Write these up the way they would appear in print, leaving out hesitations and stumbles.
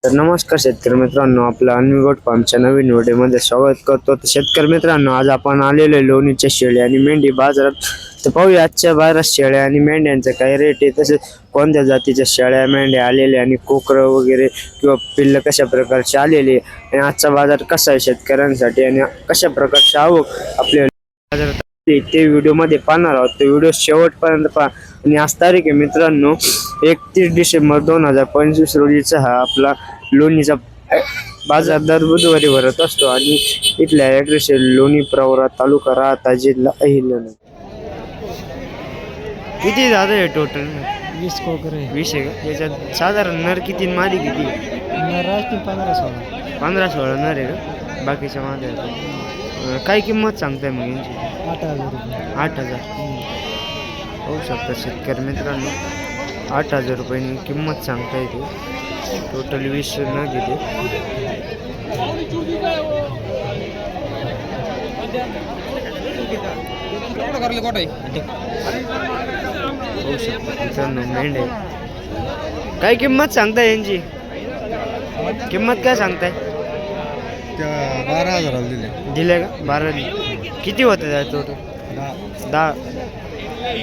तर नमस्कार शेतकरी मित्रांनो, आपल्या अन्वीगोट फार्मच्या नवीन व्हिडिओमध्ये स्वागत करतो. तर शेतकरी मित्रांनो, आज आपण आलेलो आहे लोणीच्या शेळ्या आणि मेंढी बाजारात. तर पाहूया आजच्या बाजारात शेळ्या आणि मेंढ्यांचं काय रेट आहे, तसेच कोणत्या जातीच्या शेळ्या मेंढ्या आलेल्या आणि कोकरं वगैरे किंवा पिल्लं कशा प्रकारचे आलेले आणि आजचा बाजार कसा आहे शेतकऱ्यांसाठी आणि कशा प्रकारची आवक आपल्या बाजारात ते व्हिडिओमध्ये पाहणार आहोत. तर व्हिडिओ शेवटपर्यंत पहा. आणि आज तारीख आहे मित्रांनो 31 डिसेंबर 2025 रोजीचा हा आपला लोणीचा बाजार दर बुधवारी भरत असतो आणि इथल्या ॲड्रेस लोणी प्रवरा तालुका राहता जिल्हा अहिल्यानगर. किती झालं आहे टोटल? 20 कोकरे 20 आहे का? याच्यात साधारण नर किती मादी किती? नर 15-16 15-16 नर आहे का? बाकीच्या मादी काय किंमत सांगताय मग यांची? 8,000 रुपये. 8,000 होऊ शकतं शेतकरी मित्रांनो. 8,000 रुपयांनी किंमत सांगता येते. टोटल 20 न घेते. होऊ शकतं मित्रांनो मेंढे. काय किंमत सांगताय यांची? किंमत काय सांगताय? 12,000 दिले. दिले का? 12 किती होते त्या टोटल?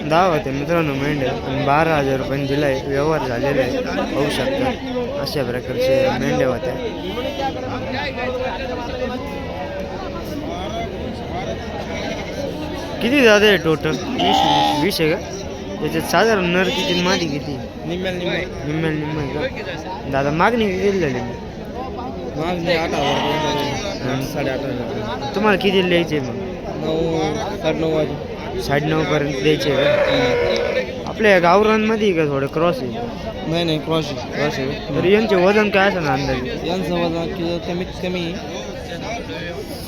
10 होते मित्रांनो मेंढ्या आणि 12,000 रुपयांनी दिलाय. व्यवहार झालेला आहे होऊ शकतं. अशा प्रकारचे मेंढ्या होत्या. किती दादा आहे टोटल? 20 आहे का? त्याच्यात साधारण नर किती मादी किती? निम्म्या का? दादा मागणी किती झाली? मागणी 8,000 8,500. तुम्हाला किती द्यायचे मग? 9-9.5 पर्यंत द्यायचे का? आपल्या गावरांमध्ये का थोडं क्रॉस आहे? नाही क्रॉस आहे. तर यांचे वजन काय असं ना अंदाजे? यांचं वजन किलो कमीत कमी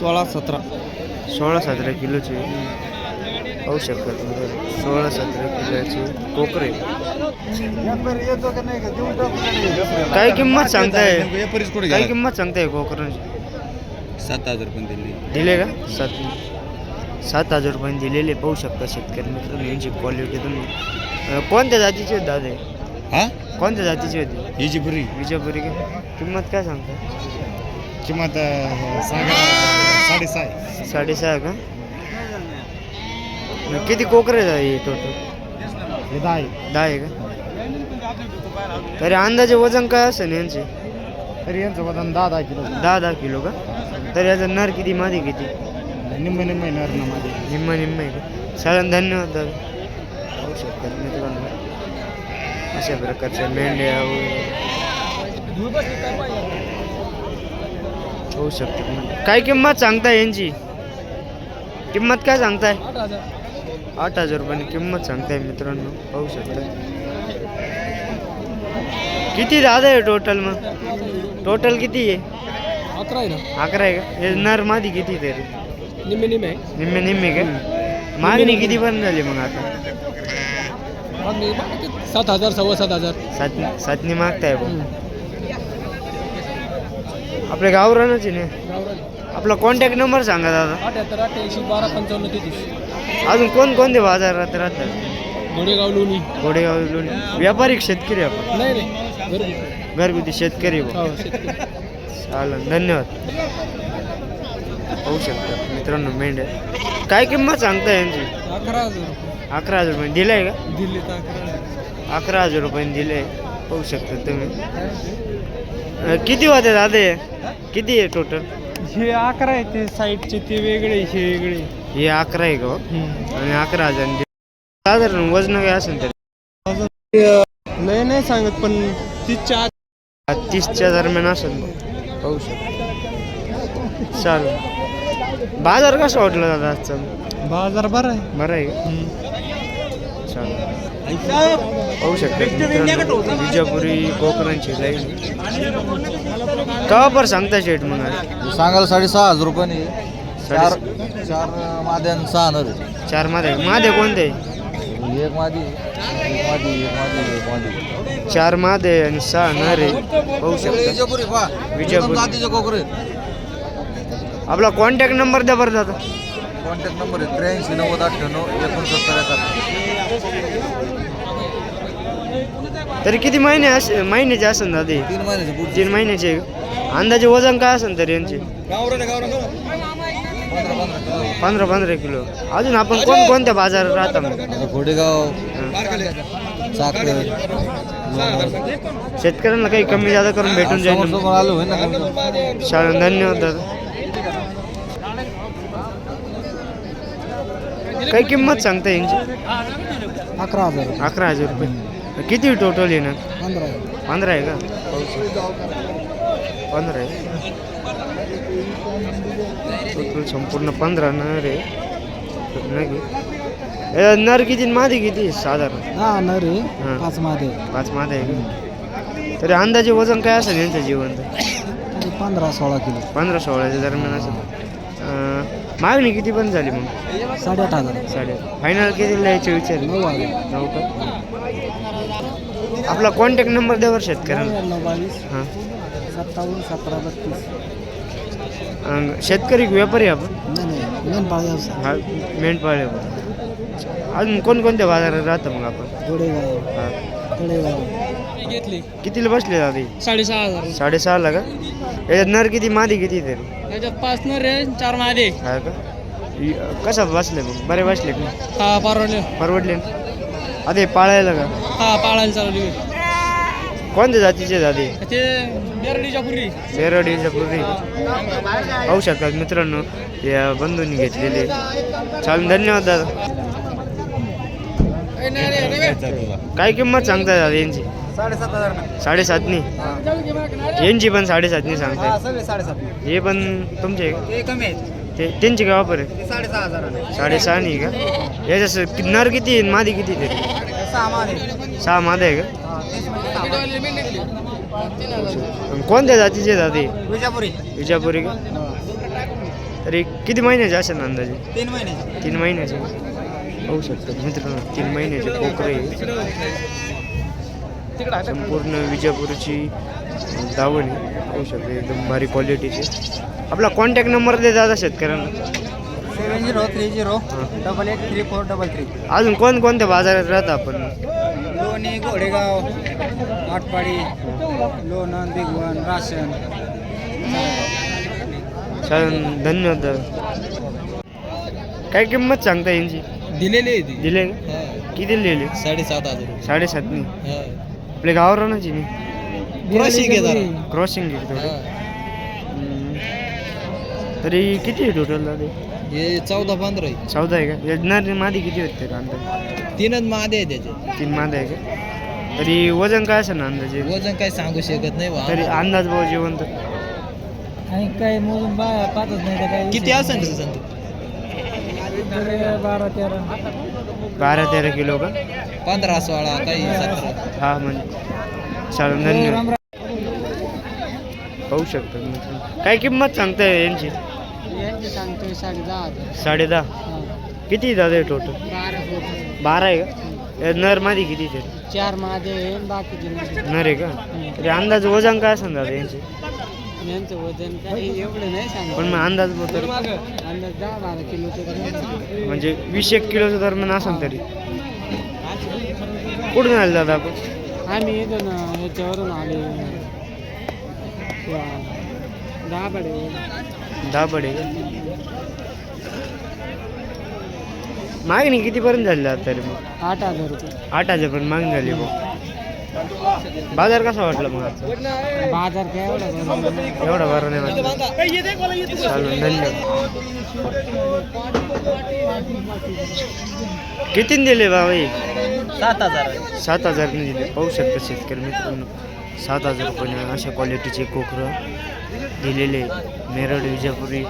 16-17 किलोचे होऊ शकतात. 16-17 किलोचे कोकरे. काय किंमत सांगताय? काय किंमत सांगताय कोकरांची? 7,000 पण दिले का? 7,000 रुपयांनी दिलेले पाहू शकता शेतकरी मित्रांनो. यांची क्वालिटी तुम्ही कोणत्या जातीची होती दादा? हा कोणत्या जातीची होती? विजयपुरी का? किंमत काय सांगता? किंमत 6.5 का? किती कोकरे आहे टोटल? 10 आहे का? तरी अंदाजे वजन काय असेल यांचे? तरी यांचं वजन 10 किलो. 10 किलो का? तर याचं नर किती मादी किती? निम्म नर ना माझे. निम्म आहे का? साधारण धन्यवाद दादा. होऊ शकतात मित्रांनो अशा प्रकारच्या मेंढ्या होऊ शकतात. काय किंमत सांगताय यांची? किंमत काय सांगताय? 8,000 रुपयांनी किंमत सांगताय मित्रांनो पाहू शकता. किती दादा आहे टोटल? मग टोटल किती आहे? 11 आहे का? हे नर मादी किती तरी? निम्मे का? मागणी किती पण झाली मग आता? 7,000 7,500. सातनी मागताय बघ. आपल्या गावरानच आहे ना? आपला कॉन्टॅक्ट नंबर सांगा दादा. 78 12 55 33. अजून कोणते बाजारात राहतात? गोडेगाव लोणी. व्यापारिक शेतकरी आपण? नाही घरगुती शेतकरी. चालेल धन्यवाद. होऊ शकतात मित्रांनो मेंढ्या. काय किंमत सांगताय यांची? 11,000 रुपये दिलाय का? दिल्ली 11,000 रुपयांनी दिले पाहू शकता तुम्ही. किती होते दादा? किती आहे टोटल? हे 11 आहे. ते साईडचे ते वेगळे हे वेगळे. हे 11 आहे का? आणि 11,000 साधारण वजन काय असेल तर? नाही सांगत पण 30च्या दरम्यान असेल पाहू शकतो. चालेल. बाजार कसा वाटला दादा आजचा? बाजार बरं आहे का? चालेल पाहू शकता विजापुरी कोकरांची लाईन. कवा सांगता शेट मग? सांगायला 6,500 रुपये. 4 माद्या 6 नर. 4 मादे कोणते? एक मादी. 4 मादे आणि 6 नर आहे पाहू शकता. विजयपुरी. आपला कॉन्टॅक्ट नंबर द्या बरं दादा. कॉन्टॅक्ट नंबर आहे 83 90 98 69 71. तरी किती महिन्याचे असेल दादा हे? 3 महिन्याचे पुढचे 3 महिन्याचे आहे का? अंदाजे वजन काय असेल तरी यांचे? 15-15 किलो. अजून आपण कोणत्या बाजारात राहता मग? आता घोडेगाव चाकण शेतकऱ्यांना काही कमी जादा करून भेटून जाईल ना? समोर आलो होय ना कमी. चालेल, धन्यवाद दादा. काही किंमत सांगता यांची? 11,000 11,000 रुपये. किती टोटल येणार? 15 15 आहे का? 15 आहे टोटल, संपूर्ण 15 नर आहे. नर किती मादी किती साधारण? हा नरे हां. 5 मादे 5 मादी आहे का? तरी अंदाजे वजन काय असेल यांचं जिवंत? 15-16 किलो 15-16च्या दरम्यान असेल. मागणी किती पण झाली मग? 8,500 फायनल कितीला यायचे विचार? 9,000 9 का? आपला कॉन्टॅक्ट नंबर द्यावर शेतकऱ्यांना. 22 हां. 57 17 32. शेतकरी व्यापारी आपण? नाही मेनपाळ व्यवसाय हा, मेंढपाळे. अजून कोणत्या बाजारात राहतं मग आपण? घोडेगाव हा. तळेगाव घेतली कितीला बसले दादा? 6,500. 6.5 का? याच्यात नर किती मादी किती तरी? त्याच्यात 5 नर आहे 4 मादे. हा का? कसा बसले मग? बरे बसले का? हा परवडले. परवडले ना? अरे पाळायला का? हा पाळायला चालवली. कोणत्या जातीचे दादे? ते बेरडीच्या पुरी. बेरडीच्या पूर्वी पाहू शकतात मित्रांनो, या बंधूंनी घेतलेले. चालेल, धन्यवाद दादा. काय किंमत सांगताय दादा यांची? 7,500 7.5नी? यांची पण 7.5नी सांगताय? 7,500 हे पण तुमचे का? ते कमी आहेत ते त्यांची काय वापर आहे? ते 6,500 6.5 का? याच्या नर किती मादी किती तरी? 6 मादे 6 मादा आहे का? आणि कोणत्या जातीचे दादे? विजापुरी विजापुरी का? तरी किती महिन्याचे असेल ना अंदाजे? 3 महिन्याचे 3 महिन्याचे होऊ शकतात मित्रांनो. 3 महिन्याचे कोकरे. संपूर्ण विजापूरची दावण होऊ शकते, एकदम भारी क्वालिटीची. आपला कॉन्टॅक्ट नंबर दे दादा शेतकऱ्यांना. 7030883433. अजून कोणत्या बाजारात राहता आपण? लोणी घोडेगाव आटपाडी लोणंद दिगवण राशन. चालेल, धन्यवाद दादा. काय किंमत सांगता यांची? दिलेली दिले का? किती लिहिले? 7,500 7.5नी. आपल्या गावावर राहण्याची मी क्रॉसिंग घेतो. तरी किती आहे टोटल दादा? हे 14-15 आहे. 14 आहे का? येणार मादी किती होते का अंदाज? 3च मादे आहे त्याचे. 3 मादा आहे का? तरी वजन काय असेल ना अंदाजे? वजन काय सांगू शकत नाही बा. तरी अंदाज भाऊ जिवंत आणि काय मोजून पाहतच नाही तर काय. किती असेल तसं सांगतो? 12-13 किलो का? 15-16 काही 17. हा म्हणजे चालेल, धन्यवाद. पाहू शकता मित्रांनो. काय किंमत सांगताय यांची? यांची सांगतोय 10,500. 10.5. किती दादा टोटल? 12 आहे का? नर मादी किती तरी? 4 मादे बाकीचे नर आहे का? तरी अंदाज वजन काय असेल दादा यांचे? यांचं वजन काही एवढं नाही सांगत, पण मग अंदाज तर अंदाज 10-12 किलोचं म्हणजे 20-1 किलोच्या दरम्यान असेल तरी. कुठून आले दादा आपण? आम्ही इथून ह्याच्यावरून आले दाबडे का? मागणी कितीपर्यंत झाली आता तरी मग? 8,000 रुपये. 8,000 पण मागणी झाली मग. बाजार कसा वाटला मग आजचा? बाजार काय एवढा बरं नाही वाटलं. चालेल, धन्यवाद. कितीने दिले बाबा हे? 7,000. 7,000ने दिले. पाहू शकता शेतकरी मित्रांनो, 7,000 रुपये अशा क्वालिटीचे कोकरं दिलेले. मेरड विजापुरी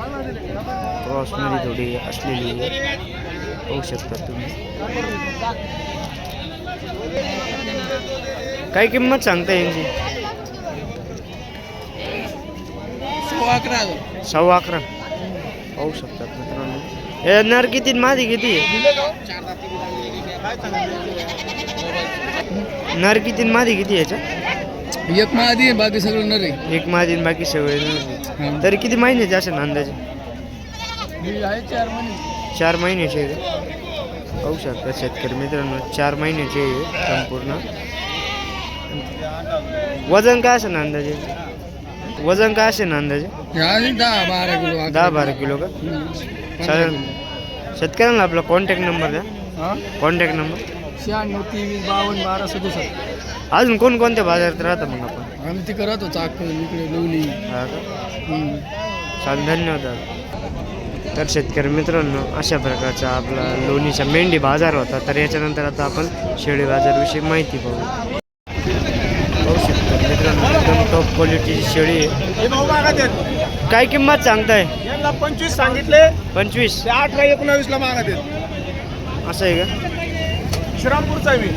क्रॉसमध्ये थोडी असलेली पाहू शकता तुम्ही. काय किंमत सांगता यांची? 11.25. पाहू शकतात मित्रांनो. हे नर किती मादी किती आहे? नर किती मादी किती याच्या? एक मादी बाकी सगळं नर आहे. एक मादी बाकी सगळे नर. तरी किती महिन्याचे असेल अंदाजे? 4 महिन्याचे आहे का? पाहू शकता शेतकरी मित्रांनो, 4 महिन्याचे आहे संपूर्ण. वजन काय असेल ना अंदाजे? वजन काय असेल ना अंदाजे? 10-12 किलो. 10-12 किलो का? चालेल. शेतकऱ्यांना आपला कॉन्टॅक्ट नंबर द्या. Contact number 96-23-52-12-67. अजून कोणकोणत्या बाजारात राहतं मग आपण? आम्ही ते करत होतो अक्कल इकडे लोणी. हा का? चालेल, धन्यवाद. तर शेतकरी मित्रांनो, अशा प्रकारचा आपला लोणीचा मेंढी बाजार होता. तर याच्यानंतर आता आपण शेळी बाजारविषयी माहिती पाहू. शेतकरी मित्रांनो, एकदम टॉप क्वालिटीची शेळी आहे. काय किंमत सांगताय? 25 सांगितले. 25? 18-19 मागत आहेत. असं आहे का? श्रीरामपूरचा मी.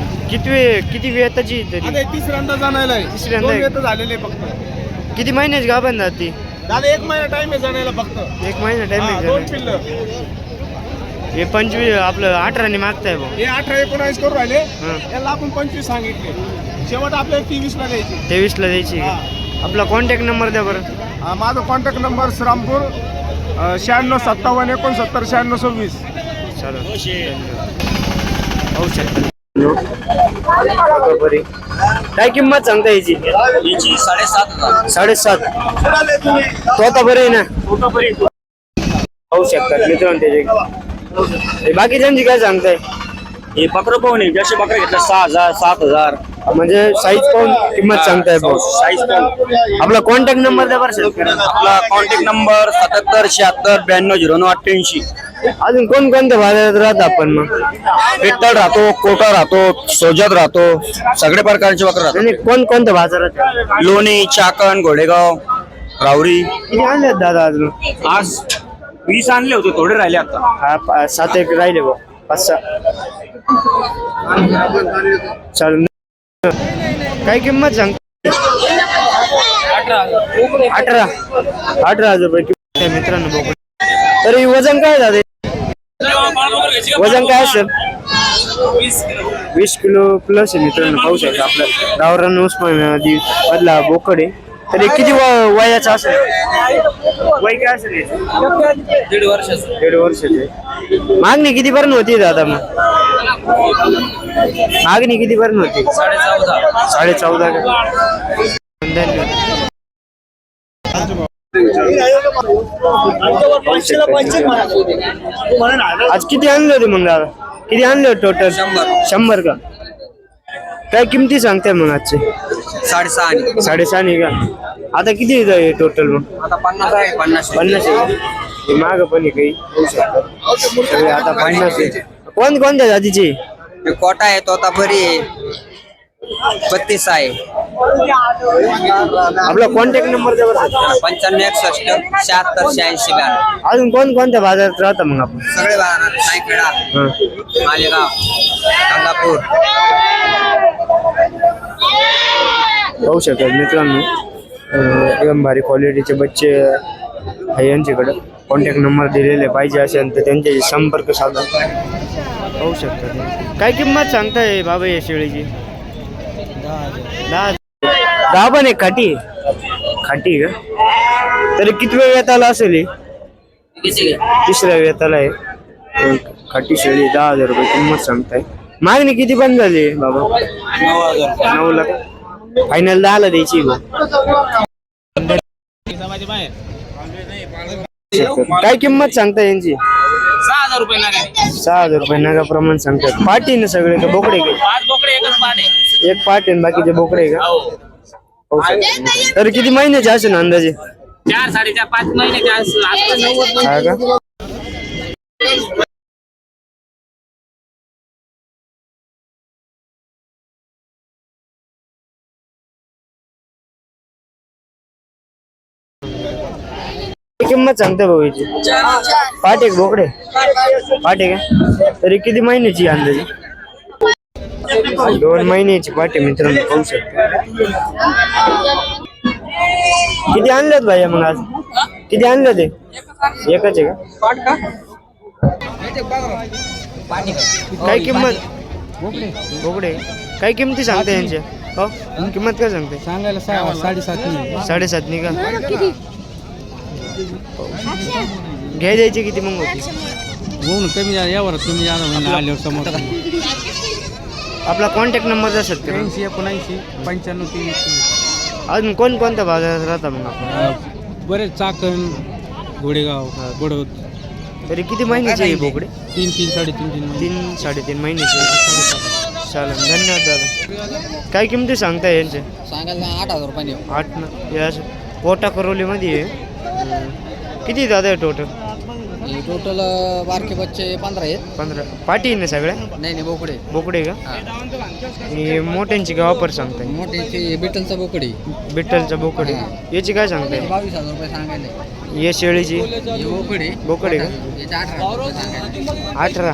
किती वेताची तरी? आता तिसऱ्यांदा जाणायला आहे. तिसऱ्यांदा आहे? 2 वेत झालेले फक्त. किती महिन्याची गाभण जाती? दादा 1 महिना टाइम आहे जाण्याला फक्त. 1 महिना टाइम आहे 2 पिल्लं. हे 25 आपलं 18 मागताय भाऊ. हे 18-19 करून राहिले. हां. याला आपण 25 सांगितले. शेवट आपल्याला 23ला द्यायची. 23ला द्यायची का? आपला कॉन्टॅक्ट नंबर द्या बरं. माझा कॉन्टॅक्ट नंबर श्रीरामपूर 96-57-59-96-26. चालेल, होऊ शकतं. बरी काय किंमत सांगता याची? 7.5. तो आता बरं आहे ना? होऊ शकतात मित्रांनो त्याचे. बाकीच्यांची काय सांगताय? हे बकरं पाहून आहे. जसे बकरं घेतलं 6,000 7,000 म्हणजे साईज पाहून किंमत सांगताय भाऊ. साईज पाहून. आपला कॉन्टॅक्ट नंबर द्या बरं शेतकऱ्यांना. आपला कॉन्टॅक्ट नंबर 77-76-92-09-88. अजून कोणकोणत्या बाजारात राहत आपण मग? पित्तळ राहतो, कोटा राहतो, सोजत राहतो, सगळे प्रकारचे बकरं राहतात. आणि कोणकोणत्या बाजारात? लोणी, चाकण, घोडेगाव, रावरी. किती आणले दादा अजून? आज 20 आणले होते, थोडे राहिले आता. हा 7-1 राहिले भाऊ. 5-6 चालेल. काय किंमत सांग? 18,000 रुपये किंमत आहे मित्रांनो बघू. तरी वजन काय झाले? वजन काय असेल? 20 किलो प्लस आहे मित्रांनो. पाहू शकता आपल्या गावरान उस्मानाबादी मधला बोकड आहे. तरी किती वयाचा असेल? वय काय असेल? 1.5 वर्षाचे. मागणी किती पर्यंत होती दादा मग? मागणी किती पर्यंत होती? 14.5 का? धन्यवाद. आज किती आणले होते मग दादा? किती आणले होते टोटल? 100 का? काय किमती सांगताय मग आजचे? 6.5 नाही का? आता किती आहे टोटल मग? आता 50 आहे. 50 आहे. माग पण आहे काही होऊ शकतात. सगळे आता 50 आहे. कोणत्या जातीचे? कोटा आहे, तोतापुरी आहे, 32 आहे. आपला कॉन्टॅक्ट नंबर द्या बरं. 95-61-76-86-92. अजून कोणत्या बाजारात राहता मग आपण? सगळे बाजारात. नायखेडा, हां. मालेगाव, गंगापूर. पाहू शकतात मित्रांनो, एकदम भारी क्वालिटीचे बच्चे आहे यांच्याकडं. कॉन्टॅक्ट नंबर दिलेले पाहिजे असेल तर त्यांच्याशी संपर्क साधा. पाहू शकतात. काय किंमत सांगताय बाबा या शेळीची? 10 पण एक खाटी खाटी का? तरी किती वेळ येताला असेल ही? तिसऱ्या वेताला आहे. खाटी शेळी 10,000 रुपये किंमत सांगताय. मागणी किती पण झाली बाबा? 9 लाख. फायनल 10ला द्यायची बा. काय किंमत सांगता यांची? 6,000 रुपये नागा. 6,000 रुपये नागाप्रमाणे सांगतात. पाटी ना सगळे का बोकडे का? 5 बोकडे, एकच पाट आहे. एक पाट आहे बाकीचे बोकडे का? हो. तर किती महिन्याचे असेल अंदाजे? 4, 4.5, 5 महिन्याच्या आसपास. हा का? किंमत सांगता भाऊ याची? पाट एक बोकडे पाट आहे का? तरी किती महिन्याची अंदाजे? 2 महिन्याची पाट आहे मित्रांनो. पाहू शकता. किती आणल्यात भाई मग आज? किती आणलं ते? एकच आहे का? काय किंमत? बोकडे काय किंमती सांगते यांच्या? हो किंमत काय सांगते? सांगायला 7.5 नाही का? घ्याय द्यायची किती मग होती? होऊन कमी यावर तुम्ही आल्यावर समोर आपला कॉन्टॅक्ट नंबर द्या शेतकरी. 80 79 95 अजून कोणत्या बाजारात राहता मग आपण? बरेच चाकण घोडेगाव बडोद. तरी किती महिन्याचे आहे बोकडे? 3 3.5 3 3.5 महिन्याचे. चालेल, धन्यवाद दादा. काय किमती सांगताय यांचे? सांगायला 8,000 रुपये 8 ना. या कोटा करोलीमध्ये आहे. किती दादा आहे टोटल? टोटल बारके बच्चे 15 आहेत. 15 पाटी आहे ना सगळ्या? नाही बोकडे. बोकडे का? आणि मोठ्यांची का ऑफर सांगताय? मोठ्याची बिटलचा बोकडी बिठ्ठलचा बोकडे. याची काय सांगताय? 22,000 रुपये सांगायला. ये शेळीची बोकडे बोकडे का? याचे 18,000 रुपये सांगायला. 18.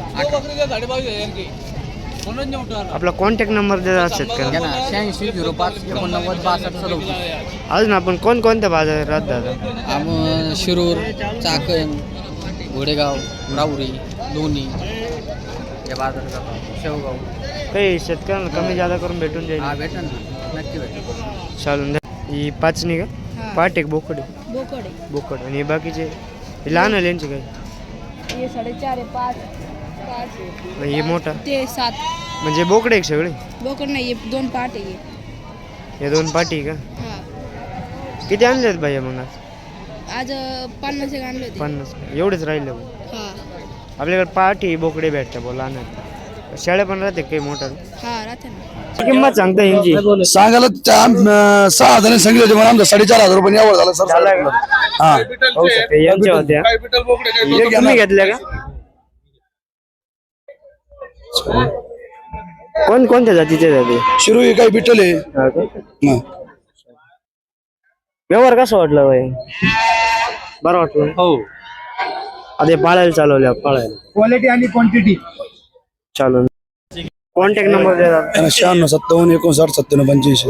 आपला कॉन्टॅक्ट नंबर द्या शेतकऱ्यांना. 86 05 89 62 37. अजून आपण कोणत्या बाजारात दादा? शिरूर, चाकण, घोडेगाव, राहुरी, लोणी या बाजारात जातो. शेवगाव. काही शेतकऱ्यांना कमी जादा करून भेटून जाईल. भेटा ना, नक्की भेटेल. चालून द्या. ही पाचनी का? पाट एक बोकड बोकड. आणि बाकीचे हे लहान आले यांचे काय? ये 4.5 आहे, 5 हे मोठा ते 7 म्हणजे बोकडे एक सगळे? बोकड नाही, ये 2 पाट आहे. हे 2 पाटी का? हा, किती आणलेत भैया मग आज 50 एक आणले होते. 50 एवढेच राहिले भाऊ. हा आपल्याकडे पाटी बोकडे भेटतात बोला ना. शेळ्या पण राहते काही मोठा. हा राहते ना. किंमत सांगता यांची? सांगायला 6,000 सांगितले होते पण आमचं 4,500 रुपये यावर झालं सर. हा होऊ शकते. यांच्या होत्या तुम्ही घेतल्या का? कोणत्या जातीचे जाते? शिरू हे काही बिटल आहे. हा का? हा. व्यवहार कसा वाटला भाई? बरं वाटलं. हो. आता पाळायला चालवल्या पाळायला क्वालिटी आणि क्वांटिटी. चालून. कॉन्टॅक्ट नंबर द्या. 96 57 59 97 85.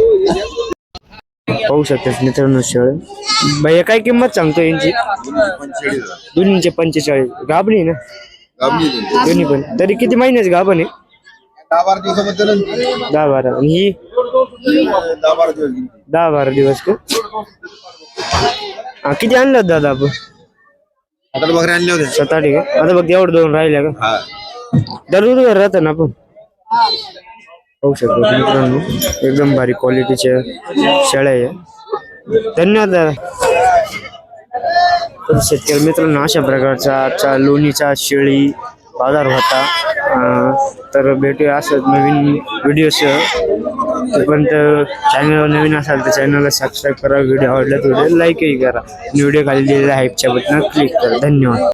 पाहू शकतेस मित्रांनो शेळ. भैया काय किंमत सांगतो यांची? दोन्हीचे 45. गाभणी ना दोन्ही पण? तरी किती महिन्याची गाभण आहे? 10-12 दिवसाबद्दल. 10-12. आणि ही 10-12 दिवस का? हा, किती आणलं दादा आपण? आता बकरी आणले होते. 7-8 का? आता बघ एवढं 2 राहिल्या का? दररोज घर राहतं ना आपण. पाहू शकतो मित्रांनो एकदम भारी क्वालिटीच्या शेळ्या आहे. धन्यवाद दादा. तर शेतकरी मित्रांनो अशा प्रकारचा आजचा लोणीचा शेळी बाजार होता. तर भेटूया असं नवीन व्हिडिओसह. तोपर्यंत चॅनलवर नवीन असाल तर चॅनलला सबस्क्राईब करा. व्हिडिओ आवडला तर व्हिडिओ लाईकही करा. व्हिडिओ खाली दिलेल्या हाईपच्या बटनावर क्लिक करा. धन्यवाद.